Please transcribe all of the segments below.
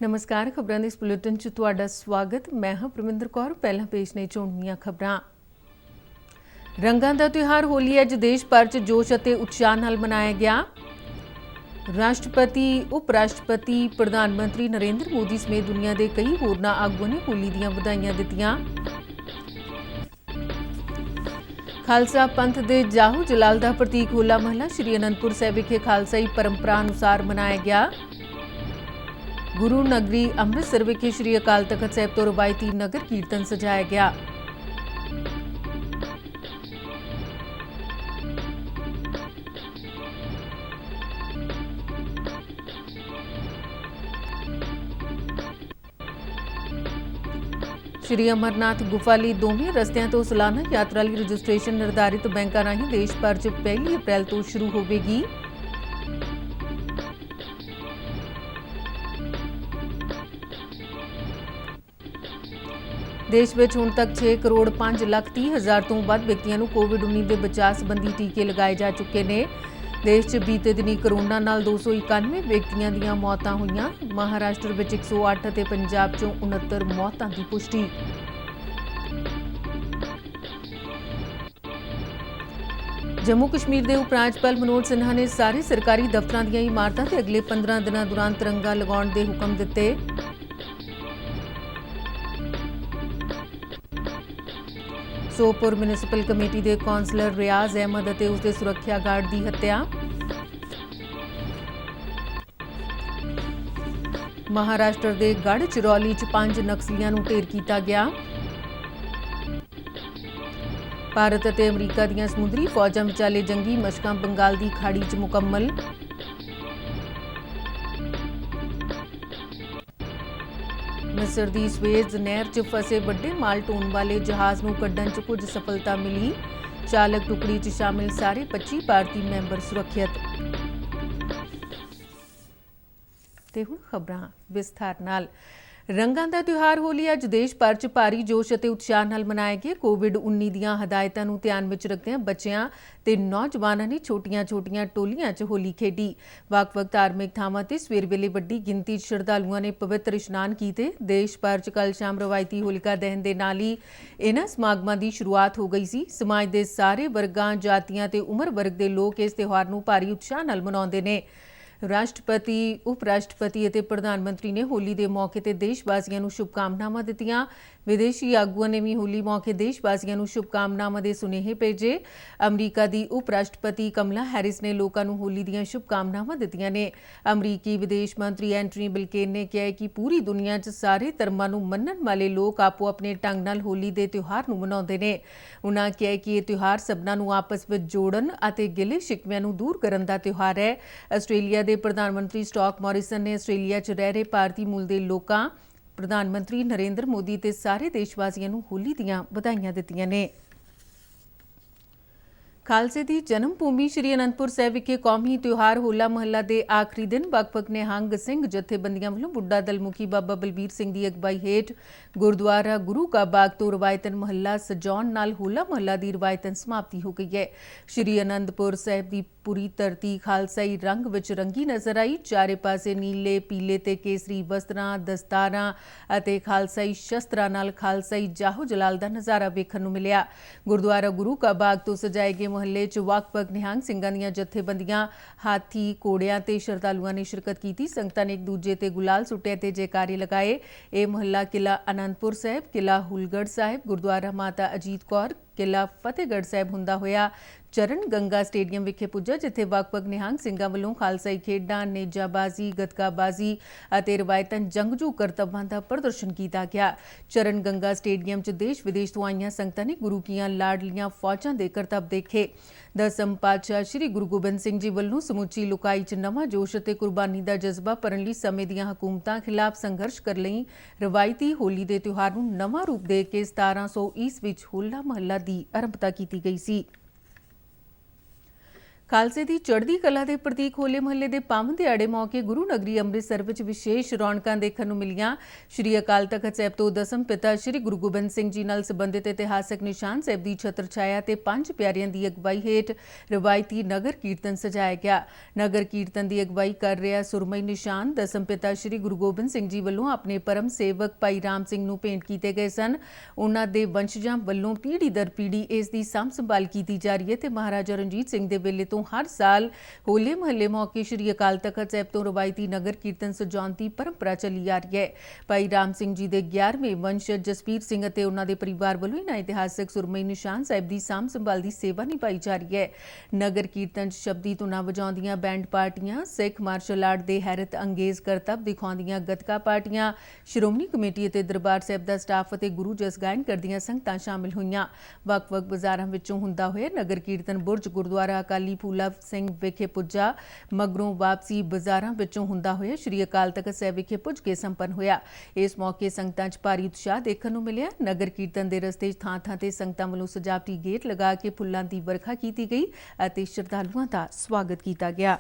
नमस्कार। खबरों के इस बुलेटिन च तुहाडा स्वागत। मैं हाँ परमिंदर कौर। पहला पेश ने चोण दीआं खबरां। रंगां दा त्योहार होली अज देश भर च जोश अते उत्साह नाल मनाया गया। राष्ट्रपति, उप राष्ट्रपति, प्रधानमंत्री नरेंद्र मोदी समेत दुनिया के कई होरनां आगुआं ने होली दीआं वधाइयां दित्तियां। खालसा पंथ दे जाहो जलाल दा प्रतीक होला महला श्री आनंदपुर साहिब विखे खालसाई परंपरा अनुसार मनाया गया। गुरु नगरी अमृतसर विखे श्री अकाल तख्त साहिब तो रवायती नगर कीर्तन सजाया गया। श्री अमरनाथ गुफा ਲਈ ਦੋਵੇਂ ਰਸਤਿਆਂ ਤੋਂ ਸਾਲਾਨਾ ਯਾਤਰਾ ਲਈ ਰਜਿਸਟ੍ਰੇਸ਼ਨ ਨਿਰਧਾਰਿਤ ਬੈਂਕਾਂ ਰਾਹੀਂ ਦੇਸ਼ ਭਰ 'ਚ 1 ਅਪ੍ਰੈਲ ਤੋਂ ਸ਼ੁਰੂ ਹੋਵੇਗੀ। देश में हुण तक 6 करोड़ 5 लाख 30 हज़ार तो वध व्यक्तियों को कोविड-19 के बचाव संबंधी टीके लगाए जा चुके हैं। देश च बीते दिनी करोना नाल 291 व्यक्तियों दी मौतां होईयां। महाराष्ट्र में 108 ते पंजाब चों 69 मौतां की पुष्टि। जम्मू कश्मीर के उप राज्यपाल मनोज सिन्हा ने सारे सरकारी दफ्तरां दीआं इमारतां ते अगले 15 दिनों दौरान तिरंगा लगाउण दे हुकम दिते। सोपुर म्यूनिसिपल कमेटी के कौंसलर रियाज अहमद और उसके सुरक्षा गार्ड की हत्या। महाराष्ट्र के गढ़चिरौली 5 नक्सलियों को ढेर किया गया। भारत और अमरीका दी समुद्री फौजां विचाले जंगी मशकां बंगाल की खाड़ी च मुकम्मल। मिस्र की स्वेज नहर च फसे वड्डे माल ढोण वाले जहाज़ नूं कड्ढण च कुछ सफलता मिली। चालक टुकड़ी च शामिल सारे 25 भारतीय मैंबर सुरक्षित। ते हुण खबरां विस्तार नाल। रंगां दा त्योहार होली अज देश भर च भारी जोश अते उत्साह नाल मनाया गया। कोविड-19 दीआं हदायतां नूं ध्यान विच रखदे बच्चिआं ते नौजवानां ने छोटियां-छोटियां टोलियां च होली खेडी। वख-वख धार्मिक थावां ते सवेर वेले वड्डी गिनती च श्रद्धालुआं ने पवित्र इशनान कीते। देश भर च कल शाम रवायती होलिका दहन दे नाल ही इन्हां समागमां दी शुरुआत हो गई सी। समाज दे सारे वर्गां, जातियां ते उमर वर्ग दे लोक इस त्योहार नूं भारी उत्साह नाल मनाउंदे ने। राष्ट्रपति, उप राष्ट्रपति और प्रधानमंत्री ने होली के मौके पर देशवासियों को शुभकामनावां दित्तियां। विदेशी आगुआं ने भी होली मौके देशवासियों को शुभकामनावां के सुनेहे भेजे। अमरीका की उप राष्ट्रपति कमला हैरिस ने लोगों को होली दी शुभकामनावां दित्तियां ने। अमरीकी विदेश मंत्री एंटनी बिल्केन ने कहा कि पूरी दुनिया च सारे धर्मां नूं मन्नण वाले लोग आपो अपने ढंग नाल होली के त्योहार नूं मनाउंदे ने। उन्हां कहा कि यह त्योहार सबनां नूं आपस विच जोड़न अते गिले शिकविआं नूं दूर करन दा त्योहार है। आस्ट्रेलिया के प्रधानमंत्री स्कॉट मॉरिसन ने आस्ट्रेलिया च रह रहे भारतीय मूल के लोगों, प्रधानमंत्री नरेंद्र मोदी ते सारे देशवासियों को होली दीआं वधाइयां दित्तियां ने। खालसे की जन्म भूमि श्री आनंदपुर साहिब विखे कौमी त्योहार होला महला के आखिरी दिन वख-वख निहंग सिंह जथेबंदियों वालों बुढ़ा दल मुखी बाबा बलबीर सिंह की अगवाई हेठ गुरुद्वारा गुरु का बाग तो रवायतन महला सजाउण नाल होला महला की रवायतन समाप्ति हो गई है। श्री आनंदपुर साहिब की पूरी धरती खालसाई रंग विच रंगी नजर आई। चारे पासे नीले, पीले ते केसरी वस्त्रां, दस्तारां अते खालसाई शस्त्रां नाल खालसाई जाहो जलाल दा नज़ारा वेखण नूं मिलिया। गुरुद्वारा गुरु का बाग तो सजाए गए महल्ले च वख-वख निहंग सिंघां दीआं जथेबंदियां, हाथी, घोड़ियां ते श्रद्धालुआं ने शिरकत की। संगतां ने एक दूजे ते गुलाल सुट्टे ते जयकारे लगाए। यह महला किला आनंदपुर साहिब, किला हुलगढ़ साहिब, गुरुद्वारा माता अजीत कौर, किला फतेहगढ़ साहिब हुंदा होया चरण गंगा स्टेडियम विखे पुज्जा, जिथे वख-वख निहंग सिंघां वालों खालसाई खेडां, नेजाबाजी, गतकाबाजी अते रवायतन जंगजू करतबां दा प्रदर्शन किया गया। चरण गंगा स्टेडियम च देश विदेश तो आईयां संगतां ने गुरु कीआं लाडलियां फौजां दे करतब देखे। दसम पातशाह श्री गुरु गोबिंद सिंह जी वालों समुची लुकाई च नवां जोश अते कुर्बानी का जज्बा भरन लई समय दीआं हुकूमतां खिलाफ संघर्ष करन लई रवायती होली के त्योहार नूं नवां रूप दे के 1700 ईस्वी विच होला महला की आरंभता की गई सी। ਖਾਲਸੇ ਦੀ ਚੜ੍ਹਦੀ ਕਲਾ ਦੇ ਪ੍ਰਤੀਕ ਹੋਲੇ ਮਹੱਲੇ ਦੇ ਪਾਵਨ ਦਿਹਾੜੇ ਮੌਕੇ ਗੁਰੂ ਨਗਰੀ ਅੰਮ੍ਰਿਤਸਰ ਵਿੱਚ ਵਿਸ਼ੇਸ਼ ਰੌਣਕਾਂ ਦੇਖਣ ਨੂੰ ਮਿਲੀਆਂ। ਸ਼੍ਰੀ ਅਕਾਲ ਤਖ਼ਤ ਸਾਹਿਬ ਤੋਂ ਦਸਮ ਪਿਤਾ ਸ਼੍ਰੀ ਗੁਰੂ ਗੋਬਿੰਦ ਸਿੰਘ ਜੀ ਨਾਲ ਸੰਬੰਧਿਤ ਇਤਿਹਾਸਕ ਨਿਸ਼ਾਨ ਸਾਹਿਬ ਦੀ ਛਤਰ ਛਾਇਆ ਤੇ ਪੰਜ ਪਿਆਰਿਆਂ ਦੀ ਅਗਵਾਈ ਹੇਠ ਰਵਾਇਤੀ ਨਗਰ ਕੀਰਤਨ ਸਜਾਇਆ ਗਿਆ। ਨਗਰ ਕੀਰਤਨ ਦੀ ਅਗਵਾਈ ਕਰ ਰਿਹਾ ਸੁਰਮਈ ਨਿਸ਼ਾਨ ਦਸਮ ਪਿਤਾ ਸ਼੍ਰੀ ਗੁਰੂ ਗੋਬਿੰਦ ਸਿੰਘ ਜੀ ਵੱਲੋਂ ਆਪਣੇ ਪਰਮ ਸੇਵਕ ਭਾਈ ਰਾਮ ਸਿੰਘ ਨੂੰ ਭੇਂਟ ਕੀਤੇ ਗਏ ਸਨ। ਉਹਨਾਂ ਦੇ ਵੰਸ਼ਜਾਂ ਵੱਲੋਂ ਪੀੜ੍ਹੀ ਦਰ ਪੀੜ੍ਹੀ ਇਸ ਦੀ ਸਾਂਭ ਸੰਭਾਲ ਕੀਤੀ ਜਾ ਰਹੀ ਹੈ ਤੇ ਮਹਾਰਾਜਾ ਰਣਜੀਤ ਸਿੰਘ ਦੇ ਵੇਲੇ ਤੋਂ ਹਰ ਸਾਲ ਹੋਲੇ ਮਹੱਲੇ ਮੌਕੇ ਸ਼੍ਰੀ ਅਕਾਲ ਤਖ਼ਤ ਸਾਹਿਬ ਤੋਂ ਰਵਾਇਤੀ ਨਗਰ ਕੀਰਤਨ ਸਜਾਉਣ ਦੀ ਪਰੰਪਰਾ ਚੱਲੀ ਆ ਰਹੀ ਹੈ। ਭਾਈ ਰਾਮ ਸਿੰਘ ਜੀ ਦੇ 11ਵੇਂ ਵੰਸ਼ਜ ਜਸਪੀਰ ਸਿੰਘ ਅਤੇ ਉਹਨਾਂ ਦੇ ਪਰਿਵਾਰ ਵੱਲੋਂ ਇਹਨਾਂ ਇਤਿਹਾਸਕ ਸੁਰਮਈ ਨਿਸ਼ਾਨ ਸਾਹਿਬ ਦੀ ਸਾਂਭ ਸੰਭਾਲ ਦੀ ਸੇਵਾ ਨਿਭਾਈ ਜਾ ਰਹੀ ਹੈ। ਨਗਰ ਕੀਰਤਨ 'ਚ ਸ਼ਬਦੀ ਧੁਨਾਂ ਵਜਾਉਂਦੀਆਂ ਬੈਂਡ ਪਾਰਟੀਆਂ, ਸਿੱਖ ਮਾਰਸ਼ਲ ਆਰਟ ਦੇ ਹੈਰਤ ਅੰਗੇਜ਼ ਕਰਤੱਵ ਦਿਖਾਉਂਦੀਆਂ ਗੱਤਕਾ ਪਾਰਟੀਆਂ, ਸ਼੍ਰੋਮਣੀ ਕਮੇਟੀ ਅਤੇ ਦਰਬਾਰ ਸਾਹਿਬ ਦਾ ਸਟਾਫ ਅਤੇ ਗੁਰੂ ਜਸ ਗਾਇਨ ਕਰਦੀਆਂ ਸੰਗਤਾਂ ਸ਼ਾਮਿਲ ਹੋਈਆਂ। ਵੱਖ-ਵੱਖ ਬਾਜ਼ਾਰਾਂ ਵਿੱਚੋਂ ਹੁੰਦਾ ਹੋਇਆ ਨਗਰ ਕੀਰਤਨ ਬੁਰਜ ਗੁਰਦੁਆਰਾ ਅਕਾਲੀ ਫੂਲਾ ਸਿੰਘ ਵਿਖੇ ਪੁੱਜਾ। ਮਗਰੋਂ ਵਾਪਸੀ ਬਾਜ਼ਾਰਾਂ ਵਿੱਚੋਂ ਹੁੰਦਾ ਹੋਇਆ ਸ਼੍ਰੀ ਅਕਾਲ ਤਖ਼ਤ ਸਾਹਿਬ ਵਿਖੇ ਪੁੱਜ ਕੇ ਸੰਪੰਨ ਹੋਇਆ। ਇਸ ਮੌਕੇ ਸੰਗਤਾਂ 'ਚ ਭਾਰੀ ਉਤਸ਼ਾਹ ਦੇਖਣ ਨੂੰ ਮਿਲਿਆ। ਨਗਰ ਕੀਰਤਨ ਦੇ ਰਸਤੇ 'ਚ ਥਾਂ-ਥਾਂ ਤੇ ਸੰਗਤਾਂ ਵੱਲੋਂ ਸਜਾਵਟੀ ਗੇਟ ਲਗਾ ਕੇ ਫੁੱਲਾਂ ਦੀ ਵਰਖਾ ਕੀਤੀ ਗਈ ਅਤੇ ਸ਼ਰਧਾਲੂਆਂ ਦਾ ਸਵਾਗਤ ਕੀਤਾ ਗਿਆ।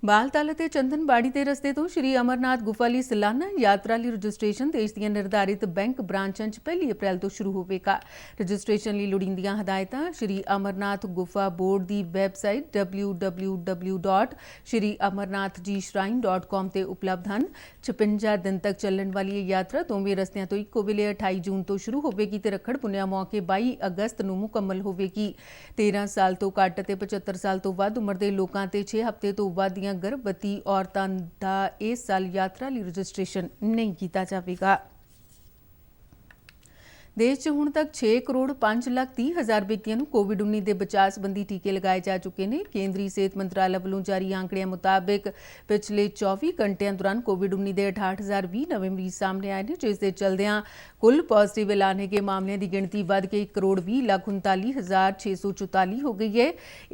ਬਾਲਤਲ ਅਤੇ ਚੰਦਨਬਾੜੀ ਦੇ ਰਸਤੇ ਤੋਂ ਸ਼੍ਰੀ ਅਮਰਨਾਥ ਗੁਫਾ ਲਈ ਸਾਲਾਨਾ ਯਾਤਰਾ ਲਈ ਰਜਿਸਟ੍ਰੇਸ਼ਨ ਦੇਸ਼ ਦੀਆਂ ਨਿਰਧਾਰਿਤ ਬੈਂਕ ਬ੍ਰਾਂਚਾਂ 'ਚ 1 ਅਪ੍ਰੈਲ ਤੋਂ ਸ਼ੁਰੂ ਹੋਵੇਗਾ। ਰਜਿਸਟ੍ਰੇਸ਼ਨ ਲਈ ਲੋੜੀਂਦੀਆਂ ਹਦਾਇਤਾਂ ਸ਼੍ਰੀ ਅਮਰਨਾਥ ਗੁਫਾ ਬੋਰਡ ਦੀ ਵੈਬਸਾਈਟ www.shriamarnathjishrine.com ਤੇ ਉਪਲਬਧ ਹਨ। 56 ਦਿਨ ਤੱਕ ਚੱਲਣ ਵਾਲੀ ਇਹ ਯਾਤਰਾ ਦੋਵੇਂ ਰਸਤਿਆਂ ਤੋਂ ਇੱਕੋ ਵੇਲੇ 28 ਜੂਨ ਤੋਂ ਸ਼ੁਰੂ ਹੋਵੇਗੀ ਤੇ ਰੱਖੜ ਪੁੰਨਿਆ ਮੌਕੇ 22 ਅਗਸਤ ਨੂੰ ਮੁਕੰਮਲ ਹੋਵੇਗੀ। 13 ਸਾਲ ਤੋਂ ਘੱਟ ਅਤੇ 75 ਸਾਲ ਤੋਂ ਵੱਧ ਉਮਰ ਦੇ ਲੋਕਾਂ ਤੇ 6 ਹਫ਼ਤੇ ਤੋਂ ਵੱਧ ਦੀਆਂ ਗਰਭਵਤੀ ਔਰਤਾਂ ਦਾ ਇਸ ਸਾਲ ਯਾਤਰਾ ਲਈ ਰਜਿਸਟ੍ਰੇਸ਼ਨ ਨਹੀਂ ਕੀਤਾ ਜਾਵੇਗਾ। ਦੇਸ਼ 'ਚ ਹੁਣ ਤੱਕ 6,05,30,000 ਵਿਅਕਤੀਆਂ ਨੂੰ ਕੋਵਿਡ-19 ਦੇ ਬਚਾਅ ਸੰਬੰਧੀ ਟੀਕੇ ਲਗਾਏ ਜਾ ਚੁੱਕੇ ਨੇ। ਕੇਂਦਰੀ ਸਿਹਤ ਮੰਤਰਾਲਾ ਵੱਲੋਂ ਜਾਰੀ ਆંકੜਿਆਂ ਮੁਤਾਬਿਕ ਪਿਛਲੇ 24 ਘੰਟਿਆਂ ਦੌਰਾਨ ਕੋਵਿਡ-19 ਦੇ 68,020 ਨਵੇਂ ਮਰੀਜ਼ ਸਾਹਮਣੇ ਆਏ ਨੇ, ਜਿਸ ਦੇ ਚਲਦਿਆਂ ਕੁੱਲ ਪੋਜ਼ਿਟਿਵ ਐਲਾਨੇ ਗਏ ਮਾਮਲਿਆਂ ਦੀ ਗਿਣਤੀ ਵੱਧ ਕੇ 1,20,39,644 ਹੋ ਗਈ ਹੈ।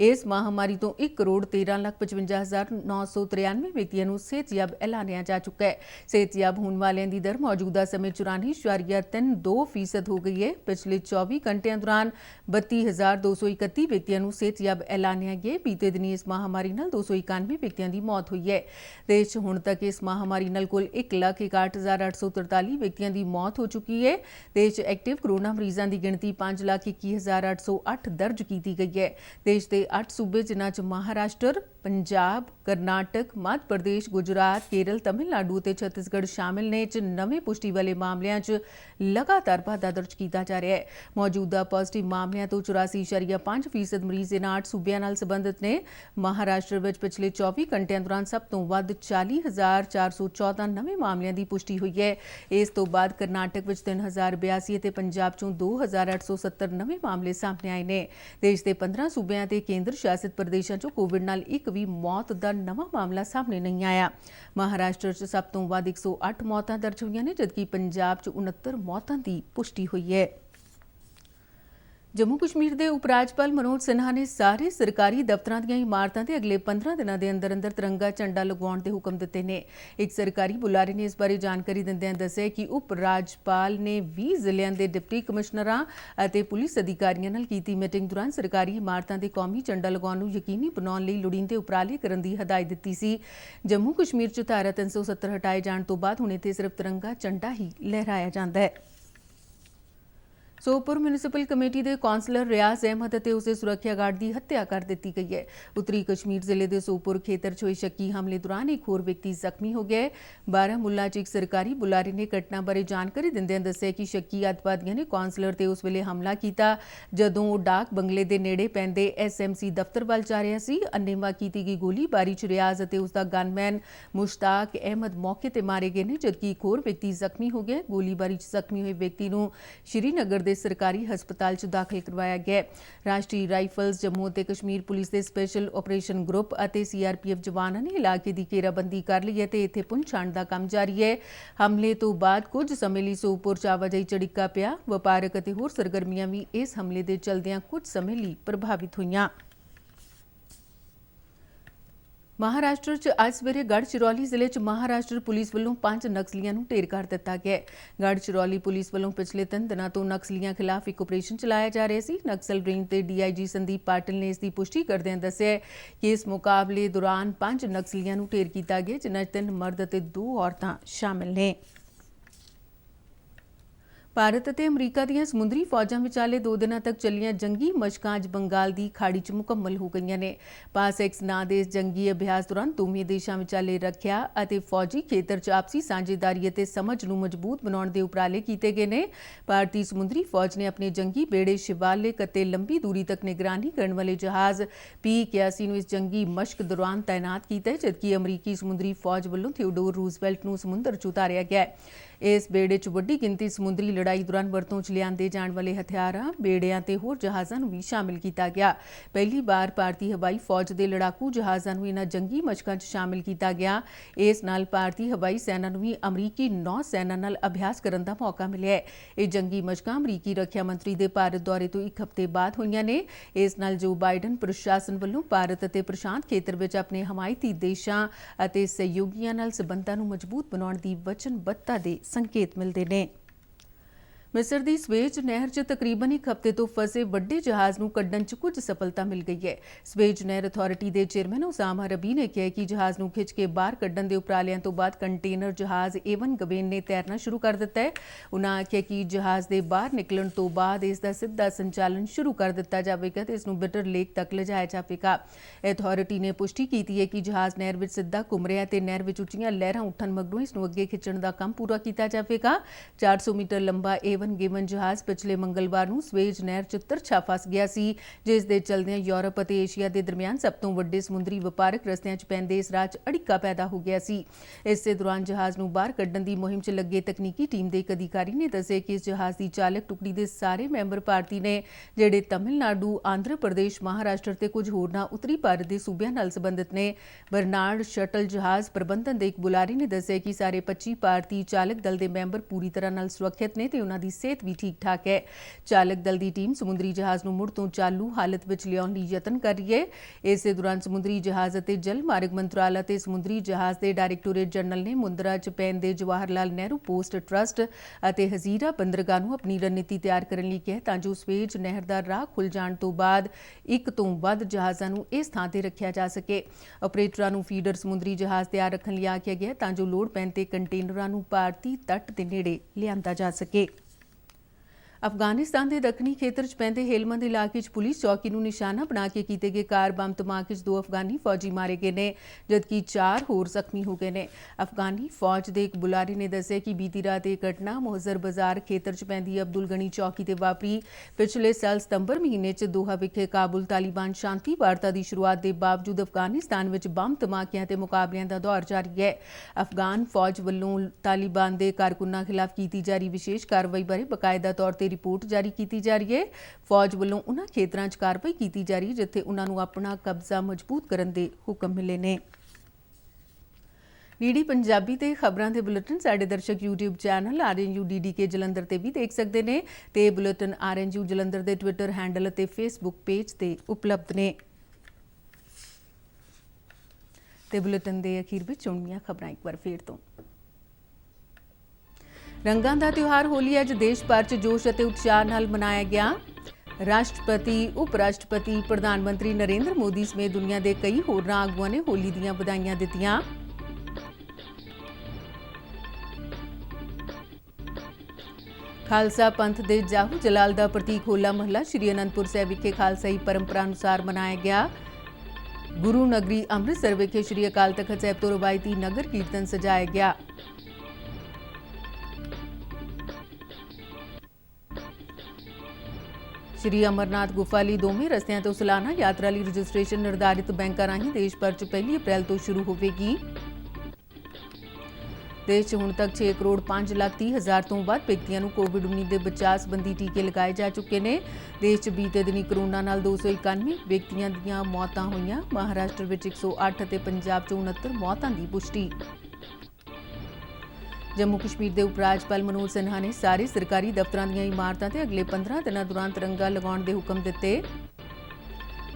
ਇਸ ਮਹਾਮਾਰੀ ਤੋਂ 1,13,55,993 ਵਿਅਕਤੀਆਂ ਨੂੰ ਸਿਹਤਯਾਬ ਐਲਾਨਿਆ ਜਾ ਚੁੱਕਾ ਹੈ। ਸਿਹਤਯਾਬ ਹੋਣ ਵਾਲਿਆਂ ਦੀ ਦਰ ਮੌਜੂਦਾ ਸਮੇਂ 94.32% ਹੋ ਗਈ ਹੈ। ਪਿਛਲੇ 24 ਘੰਟਿਆਂ ਦੌਰਾਨ 32,231 ਵਿਅਕਤੀਆਂ ਨੂੰ ਸਿਹਤਯਾਬ ਐਲਾਨਿਆ ਗਿਆ। ਬੀਤੇ ਦਿਨੀ ਇਸ ਮਹਾਮਾਰੀ ਨਾਲ 291 ਵਿਅਕਤੀਆਂ ਦੀ ਮੌਤ ਹੋਈ ਹੈ। ਦੇਸ਼ 'ਚ ਹੁਣ ਤੱਕ ਇਸ ਮਹਾਮਾਰੀ ਨਾਲ ਕੁੱਲ 1,61,843 ਵਿਅਕਤੀਆਂ ਦੀ ਮੌਤ ਹੋ ਚੁੱਕੀ ਹੈ। ਦੇਸ਼ 'ਚ ਐਕਟਿਵ ਕਰੋਨਾ ਮਰੀਜ਼ਾਂ ਦੀ ਗਿਣਤੀ 5,21,808 ਦਰਜ ਕੀਤੀ ਗਈ ਹੈ। ਦੇਸ਼ ਦੇ 8 ਸੂਬੇ ਜਿਨ੍ਹਾਂ 'ਚ ਮਹਾਰਾਸ਼ਟਰ, ਪੰਜਾਬ, ਕਰਨਾਟਕ, ਮੱਧ ਪ੍ਰਦੇਸ਼, ਗੁਜਰਾਤ, ਕੇਰਲ, ਤਮਿਲਨਾਡੂ ਤੇ ਛੱਤੀਸਗੜ੍ਹ ਸ਼ਾਮਿਲ ਨੇ 'ਚ ਨਵੇਂ ਪੁਸ਼ਟੀ ਵਾਲੇ ਮਾਮਲਿਆਂ 'ਚ ਲਗਾਤਾਰ ਵਾਧਾ ਦਰਜ ਕੀਤਾ ਜਾ ਰਿਹਾ ਹੈ। ਮੌਜੂਦਾ ਪੋਜ਼ਿਟਿਵ ਮਾਮਲਿਆਂ ਤੋਂ 84.5% ਮਰੀਜ਼ ਇਹਨਾਂ 8 ਸੂਬਿਆਂ ਨਾਲ ਸੰਬੰਧਿਤ ਨੇ। ਮਹਾਰਾਸ਼ਟਰ ਵਿੱਚ ਪਿਛਲੇ 24 ਘੰਟਿਆਂ ਦੌਰਾਨ ਸਭ ਤੋਂ ਵੱਧ 40,414 ਨਵੇਂ ਮਾਮਲਿਆਂ ਦੀ ਪੁਸ਼ਟੀ ਹੋਈ ਹੈ। ਇਸ ਤੋਂ ਬਾਅਦ ਕਰਨਾਟਕ ਵਿੱਚ 3,082 ਅਤੇ ਪੰਜਾਬ 'ਚੋਂ 2,870 ਨਵੇਂ ਮਾਮਲੇ ਸਾਹਮਣੇ ਆਏ ਨੇ। ਦੇਸ਼ ਦੇ 15 ਸੂਬਿਆਂ ਤੇ ਕੇਂਦਰ ਸ਼ਾਸਿਤ ਪ੍ਰਦੇਸ਼ਾਂ 'ਚੋਂ ਕੋਵਿਡ ਨਾਲ ਇੱਕ ਵੀ ਮੌਤ ਦਾ ਨਵਾਂ ਮਾਮਲਾ ਸਾਹਮਣੇ ਨਹੀਂ ਆਇਆ। ਮਹਾਰਾਸ਼ਟਰ 'ਚ ਸਭ ਤੋਂ ਵੱਧ 108 ਮੌਤਾਂ ਦਰਜ ਹੋਈਆਂ ਨੇ, ਜਦਕਿ ਪੰਜਾਬ 'ਚ 69 ਮੌਤਾਂ ਦੀ ਪੁਸ਼ਟੀ ਹੋਈ ਹੈ। ਜੰਮੂ ਕਸ਼ਮੀਰ ਦੇ ਉਪ ਰਾਜਪਾਲ ਮਨੋਜ ਸਿਨਹਾ ਨੇ ਸਾਰੇ ਸਰਕਾਰੀ ਦਫ਼ਤਰਾਂ ਦੀਆਂ ਇਮਾਰਤਾਂ ਤੇ ਅਗਲੇ 15 ਦਿਨਾਂ ਦੇ ਅੰਦਰ ਤਿਰੰਗਾ ਝੰਡਾ ਲਗਵਾਉਣ ਦੇ ਹੁਕਮ ਦਿੱਤੇ ਨੇ। ਇੱਕ ਸਰਕਾਰੀ ਬੁਲਾਰੇ ਨੇ ਇਸ ਬਾਰੇ ਜਾਣਕਾਰੀ ਦਿੰਦਿਆਂ ਦੱਸਿਆ ਕਿ ਉਪ ਰਾਜਪਾਲ ਨੇ 20 ਜ਼ਿਲ੍ਹਿਆਂ ਦੇ ਡਿਪਟੀ ਕਮਿਸ਼ਨਰਾਂ ਅਤੇ ਪੁਲਿਸ ਅਧਿਕਾਰੀਆਂ ਨਾਲ ਕੀਤੀ ਮੀਟਿੰਗ ਦੌਰਾਨ ਸਰਕਾਰੀ ਇਮਾਰਤਾਂ ਤੇ ਕੌਮੀ ਝੰਡਾ ਲਗਾਉਣ ਨੂੰ ਯਕੀਨੀ ਬਣਾਉਣ ਲਈ ਲੋੜੀਂਦੇ ਉਪਰਾਲੇ ਕਰਨ ਦੀ ਹਦਾਇਤ ਦਿੱਤੀ ਸੀ। ਜੰਮੂ ਕਸ਼ਮੀਰ 'ਚ ਧਾਰਾ 370 ਹਟਾਏ ਜਾਣ ਤੋਂ ਬਾਅਦ ਹੁਣ ਇੱਥੇ ਸਿਰਫ ਤਿਰੰਗਾ ਝੰਡਾ ਹੀ ਲਹਿਰਾਇਆ ਜਾਂਦਾ ਹੈ। ਸੋਪੁਰ ਮਿਊਨਿਸਪਲ ਕਮੇਟੀ ਦੇ ਕੌਂਸਲਰ ਰਿਆਜ਼ ਅਹਿਮਦ ਅਤੇ ਉਸਦੇ ਸੁਰੱਖਿਆ ਗਾਰਡ ਦੀ ਹੱਤਿਆ ਕਰ ਦਿੱਤੀ ਗਈ ਹੈ। ਉੱਤਰੀ ਕਸ਼ਮੀਰ ਜ਼ਿਲ੍ਹੇ ਦੇ ਸੋਪੁਰ ਖੇਤਰ 'ਚ ਹੋਏ ਸ਼ੱਕੀ ਹਮਲੇ ਦੌਰਾਨ ਇੱਕ ਹੋਰ ਵਿਅਕਤੀ ਜ਼ਖਮੀ ਹੋ ਗਿਆ ਹੈ। ਬਾਰਾਮੂਲਾ 'ਚ ਇੱਕ ਸਰਕਾਰੀ ਬੁਲਾਰੇ ਨੇ ਘਟਨਾ ਬਾਰੇ ਜਾਣਕਾਰੀ ਦਿੰਦਿਆਂ ਦੱਸਿਆ ਕਿ ਸ਼ੱਕੀ ਅੱਤਵਾਦੀਆਂ ਨੇ ਕੌਂਸਲਰ ਤੇ ਉਸ ਵੇਲੇ ਹਮਲਾ ਕੀਤਾ ਜਦੋਂ ਉਹ ਡਾਕ ਬੰਗਲੇ ਦੇ ਨੇੜੇ ਪੈਂਦੇ SMC ਦਫ਼ਤਰ ਵੱਲ ਜਾ ਰਿਹਾ ਸੀ। ਅੰਨ੍ਹੇਵਾਹ ਕੀਤੀ ਗਈ ਗੋਲੀਬਾਰੀ 'ਚ ਰਿਆਜ਼ ਅਤੇ ਉਸਦਾ ਗਨਮੈਨ ਮੁਸ਼ਤਾਕ ਅਹਿਮਦ ਮੌਕੇ ਤੇ ਮਾਰੇ ਗਏ ਨੇ, ਜਦਕਿ ਇੱਕ ਹੋਰ ਵਿਅਕਤੀ ਜ਼ਖਮੀ ਹੋ ਗਿਆ। ਗੋਲੀਬਾਰੀ 'ਚ ਜ਼ਖਮੀ ਹੋਏ ਵਿਅਕਤੀ ਨੂੰ ਸ਼੍ਰੀਨਗਰ ਦੇ ਸਰਕਾਰੀ ਹਸਪਤਾਲ 'ਚ ਦਾਖਲ ਕਰਵਾਇਆ ਗਿਆ। ਰਾਸ਼ਟਰੀ ਰਾਈਫਲਜ਼, ਜੰਮੂ ਅਤੇ ਕਸ਼ਮੀਰ ਪੁਲਿਸ ਦੇ ਸਪੈਸ਼ਲ ਆਪਰੇਸ਼ਨ ਗਰੁੱਪ ਅਤੇ CRPF ਜਵਾਨਾਂ ਨੇ ਇਲਾਕੇ ਦੀ ਘੇਰਾਬੰਦੀ ਕਰ ਲਈ ਹੈ ਤੇ ਇੱਥੇ ਪੁੰਛ ਛਾਣ ਦਾ ਕੰਮ ਜਾਰੀ ਹੈ। ਹਮਲੇ ਤੋਂ ਬਾਅਦ ਕੁਝ ਸਮੇਂ ਲਈ ਸੋਪੁਰ 'ਚ ਆਵਾਜਾਈ 'ਚ ਅੜਿੱਕਾ ਪਿਆ। ਵਪਾਰਕ ਅਤੇ ਹੋਰ ਸਰਗਰਮੀਆਂ ਵੀ ਇਸ ਹਮਲੇ ਦੇ ਚਲਦਿਆਂ ਕੁਝ ਸਮੇਂ ਲਈ ਪ੍ਰਭਾਵਿਤ ਹੋਈਆਂ। महाराष्ट्र च अज सवेरे गढ़चिरौली जिले च महाराष्ट्र पुलिस वालों 5 नक्सलियां नूं ढेर कर दिता गया है। गढ़चिरौली पुलिस वालों पिछले 3 दिनों तो नक्सलियां खिलाफ एक ऑपरेशन चलाया जा रहा सी। नक्सल रेंज के DIG संदीप पाटिल ने इसकी पुष्टि करदे दस्सिया कि इस मुकाबले दौरान 5 नक्सलियां नूं ढेर किया गया, जिन्हां 3 मर्द ते 2 औरतां शामिल ने। भारत ਅਤੇ ਅਮਰੀਕਾ ਦੀਆਂ ਸਮੁੰਦਰੀ ਫੌਜਾਂ ਵਿਚਾਲੇ 2 ਦਿਨਾਂ ਤੱਕ ਚੱਲੀਆਂ ਜੰਗੀ ਮਸ਼ਕਾਂ ਅੱਜ ਬੰਗਾਲ ਦੀ ਖਾੜੀ 'ਚ ਮੁਕੰਮਲ ਹੋ ਗਈਆਂ ਨੇ। ਪਾਸੈਕਸ ਨਾਂ ਦੇ ਇਸ ਜੰਗੀ ਅਭਿਆਸ ਦੌਰਾਨ ਦੋਵੇਂ ਦੇਸ਼ਾਂ ਵਿਚਾਲੇ ਰੱਖਿਆ ਅਤੇ ਫੌਜੀ ਖੇਤਰ 'ਚ ਆਪਸੀ ਸਾਂਝੇਦਾਰੀ ਅਤੇ ਸਮਝ ਨੂੰ ਮਜ਼ਬੂਤ ਬਣਾਉਣ ਦੇ ਉਪਰਾਲੇ ਕੀਤੇ ਗਏ ਨੇ। ਭਾਰਤੀ ਸਮੁੰਦਰੀ ਫੌਜ ਨੇ ਆਪਣੇ ਜੰਗੀ ਬੇੜੇ ਸ਼ਿਵਾਲਿਕ ਅਤੇ ਲੰਬੀ ਦੂਰੀ ਤੱਕ ਨਿਗਰਾਨੀ ਕਰਨ ਵਾਲੇ ਜਹਾਜ਼ P-81 ਨੂੰ ਇਸ ਜੰਗੀ ਮਸ਼ਕ ਦੌਰਾਨ ਤਾਇਨਾਤ ਕੀਤਾ ਹੈ, ਜਦਕਿ ਅਮਰੀਕੀ ਸਮੁੰਦਰੀ ਫੌਜ ਵੱਲੋਂ ਥਿਓਡੋਰ ਰੂਜ਼ਵੈਲਟ ਨੂੰ ਸਮੁੰਦਰ 'ਚ ਉਤਾਰਿਆ ਗਿਆ ਹੈ। इस बेड़े च वड्डी गिनती समुद्री लड़ाई दौरान वरतों च लिआंदे जाण वाले हथियारां, बेड़ियां ते होर जहाज़ां नूं भी शामिल किया गया। पहली बार भारतीय हवाई फौज के लड़ाकू जहाज़ां नूं इन्हां जंगी मशकां च शामिल किया गया। इस नाल भारतीय हवाई सैना नूं भी अमरीकी नौ सैना नाल अभ्यास करन दा मौका मिलिया है। ये जंगी मशकां अमरीकी रखिया मंत्री के भारत दौरे तो 1 हफ्ते बाद होईयां ने। इस नाल जो बाइडन प्रशासन वालों भारत ਅਤੇ प्रशांत खेत्र ਵਿੱਚ ਆਪਣੇ हमायती देशां ਅਤੇ सहयोगियां नाल संबंधां नूं मजबूत बनाउण दी वचनबद्धता ਦੇ संकेत मिलते हैं। मिस्र की स्वेज नहर च तकरीबन 1 हफ्ते तो फसे वड्डे जहाज़ नूं कड्ढण च कुछ सफलता मिल गई है। स्वेज नहर अथॉरिटी के चेयरमैन उसामा रबी ने कहा कि जहाज़ नूं खिंच के बाहर कड्ढण के उपरालियां तो बाद कंटेनर जहाज़ एवन गवेन ने तैरना शुरू कर दिता है। उन्होंने आख्या कि जहाज़ के बाहर निकलण तो बाद इसका सीधा संचालन शुरू कर दिता जाएगा तो इसनूं बिटर लेक तक लिजाया जाएगा। अथॉरिटी ने पुष्टि की है कि जहाज़ नहर में सीधा घुम रहा है, नहर में उच्चियां लहरां उठण मगरों इसनूं अगे खिंचण का काम पूरा किया जाएगा। 400 मीटर लंबा एवन गिवन जहाज़ पिछले मंगलवार नूं स्वेज नहर च तिरछा फस गया सी, जिस दे चलदिआं यूरोप ਅਤੇ एशिया के दरमियान सब तो वड्डे समुद्री वपारक रस्तिਆਂ 'ਚ ਪੈਂਦੇ इस राह 'ਚ अड़िक्का पैदा हो गया सी। इसे दौरान जहाज़ नूं बाहर कड्ढण दी मुहिम 'ਚ लगे तकनीकी टीम के एक अधिकारी ने दस्सिआ कि इस जहाज़ की चालक टुकड़ी के सारे मैंबर भारती ने, जिहड़े तमिलनाडु, आंध्र प्रदेश, महाराष्ट्र ते कुछ होरनां उत्तरी भारत के सूबिਆਂ नाल संबंधित ने। बरनार्ड शटल जहाज़ प्रबंधन के एक बुलारे ने दस्सिआ कि सारे 25 भारतीय चालक दल के मैंबर पूरी तरह नाल सुरक्षित ने ते उन्हां दी सेहत भी ठीक ठाक है। चालक दल की टीम समुद्री जहाज़ नूं मुड़ तो चालू हालत विच लिआउण लई यतन कर रही है। इस दौरान समुद्री जहाज़ ਅਤੇ जल मार्ग मंत्रालय ते समुद्री जहाज़ के डायरैक्टोरेट जनरल ने मुंदरा च पैंदे जवाहर लाल नेहरू पोस्ट ट्रस्ट ਅਤੇ हजीरा बंदरगाह नूं अपनी रणनीति तैयार करने लई कहा तां जो स्वेज नहर का राह खुल जाण तो बाद 1 ਤੋਂ ਵੱਧ जहाज़ां नूं इस थां ते रखिया जा सके। ਆਪਰੇਟਰਾਂ ਨੂੰ फीडर समुद्री जहाज़ तैयार रखण लई आखिया गया तां जो लोड़ पैण ते कंटेनरां नूं भारती तट के नेड़े लिआंदा जा सके। अफगानिस्तान के दक्षिणी खेत्र च पैंदे हेलमंद इलाके च पुलिस चौकी नूं निशाना बना के कीते गए कार बम धमाके च 2 अफगानी फौजी मारे गए ने, जबकि 4 होर जख्मी हो गए ने। अफगानी फौज के एक बुलारे ने दस्सिआ कि बीती रात यह घटना मोहजर बाजार खेत्र च पैंदी अब्दुल गनी चौकी ते वापरी। पिछले साल सितंबर महीने च दोहा विखे काबुल तालिबान शांति वार्ता की शुरुआत के बावजूद अफगानिस्तान में बम धमाकिਆਂ ते मुकाबलिਆਂ का दौर जारी है। अफगान फौज वालों तालिबान के कारकुनां खिलाफ की जा रही विशेष कार्रवाई बारे बकायदा तौर पर रिपोर्ट जारी की जा रही है। फौज वालों उन्हां खेतरां 'ਚ कार्रवाई की जा रही है जिथे उन्हां नूं अपना कब्जा मजबूत करन दे हुक्म मिले ने। ਡੀਡੀ ਪੰਜਾਬੀ ਤੇ ਖਬਰਾਂ ਦੇ ਬੁਲੇਟਿਨ ਸਾਡੇ ਦਰਸ਼ਕ YouTube ਚੈਨਲ RNU-DDK ਜਲੰਧਰ ਤੇ ਵੀ ਦੇਖ ਸਕਦੇ ਨੇ ਤੇ ਬੁਲੇਟਿਨ RNU ਜਲੰਧਰ ਦੇ ਟਵਿੱਟਰ ਹੈਂਡਲ ਅਤੇ Facebook ਪੇਜ ਤੇ ਉਪਲਬਧ ਨੇ। ਤੇ ਬੁਲੇਟਿਨ ਦੇ ਅਖੀਰ ਵਿੱਚ ਚੁਣੀਆਂ ਖਬਰਾਂ ਇੱਕ ਵਾਰ ਫੇਰ ਤੋਂ। रंगां दा त्योहार होली अज देश भर च जोश ਅਤੇ उत्साह नाल मनाया गया। राष्ट्रपति, उप राष्ट्रपति, प्रधानमंत्री नरेंद्र मोदी समेत दुनिया के कई होरनां आगुआं ने होली दीआं वधाइयां दित्तियां। खालसा पंथ दे जाहू जलाल दा प्रतीक होला महला श्री आनंदपुर साहिब विखे खालसाई परंपरा अनुसार मनाया गया। गुरु नगरी अमृतसर विखे श्री अकाल तख्त साहिब तो रवायती नगर कीर्तन सजाया गया। श्री अमरनाथ गुफा ਲਈ ਦੋਵੇਂ ਰਸਤਿਆਂ ਤੋਂ ਸਾਲਾਨਾ ਯਾਤਰਾ ਲਈ ਰਜਿਸਟ੍ਰੇਸ਼ਨ ਨਿਰਧਾਰਿਤ ਬੈਂਕਾਂ ਰਾਹੀਂ ਦੇਸ਼ ਭਰ 'ਚ 1 ਅਪ੍ਰੈਲ ਤੋਂ ਸ਼ੁਰੂ ਹੋਵੇਗੀ। ਦੇਸ਼ 'ਚ ਹੁਣ ਤੱਕ 6 ਕਰੋੜ 5 ਲੱਖ 30 ਹਜ਼ਾਰ ਤੋਂ ਵੱਧ ਵਿਅਕਤੀਆਂ ਨੂੰ ਕੋਵਿਡ-19 ਦੇ ਬਚਾਅ ਸੰਬੰਧੀ ਟੀਕੇ ਲਗਾਏ ਜਾ ਚੁੱਕੇ ਨੇ। ਦੇਸ਼ 'ਚ ਬੀਤੇ ਦਿਨੀ ਕਰੋਨਾ ਨਾਲ 291 ਵਿਅਕਤੀਆਂ ਦੀਆਂ ਮੌਤਾਂ ਹੋਈਆਂ। ਮਹਾਰਾਸ਼ਟਰ ਵਿੱਚ 108 ਅਤੇ ਪੰਜਾਬ 'ਚ 69 ਮੌਤਾਂ ਦੀ ਪੁਸ਼ਟੀ। जम्मू कश्मीर के उप राज्यपाल मनोज सिन्हा ने सारे सरकारी दफ्तरां दीआं इमारतां ते अगले 15 दिनों दौरान तिरंगा लगाउण दे हुक्म दित्ते।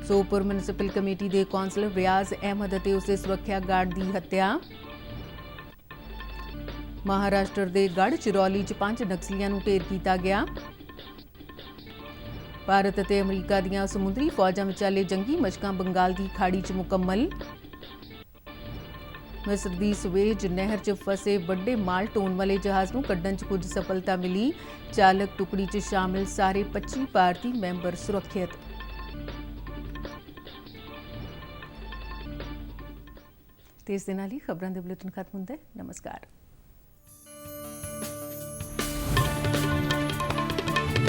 ਸੋਪੁਰ ਮਿਊਨਿਸਪਲ ਕਮੇਟੀ ਦੇ ਕੌਂਸਲਰ ਰਿਆਜ਼ ਅਹਿਮਦ ਅਤੇ ਉਸਦੇ ਸੁਰੱਖਿਆ ਗਾਰਡ ਦੀ ਹੱਤਿਆ। ਮਹਾਰਾਸ਼ਟਰ ਦੇ ਗੜ੍ਹ ਚਿਰੌਲੀ 'ਚ 5 ਨਕਸਲੀਆਂ ਨੂੰ ਢੇਰ ਕੀਤਾ ਗਿਆ। ਭਾਰਤ ਅਤੇ ਅਮਰੀਕਾ ਦੀਆਂ ਸਮੁੰਦਰੀ ਫੌਜਾਂ ਵਿਚਾਲੇ ਜੰਗੀ ਮਸ਼ਕਾਂ ਬੰਗਾਲ ਦੀ ਖਾੜੀ 'ਚ ਮੁਕੰਮਲ। ਮਿਸਰ ਦੀ ਸਵੇਜ ਨਹਿਰ 'ਚ ਫਸੇ ਵੱਡੇ ਮਾਲ ਢੋਣ ਵਾਲੇ ਜਹਾਜ਼ ਨੂੰ ਕੱਢਣ 'ਚ ਕੁਝ ਸਫਲਤਾ ਮਿਲੀ। ਚਾਲਕ ਟੁਕੜੀ 'ਚ ਸ਼ਾਮਿਲ ਸਾਰੇ 25 ਭਾਰਤੀ ਮੈਂਬਰ ਸੁਰੱਖਿਅਤ। ਤੇ ਇਸ ਦੇ ਨਾਲ ਹੀ ਖਬਰਾਂ ਦੇ ਬੁਲੇਟਿਨ ਖਤਮ ਹੁੰਦਾ ਹੈ। ਨਮਸਕਾਰ।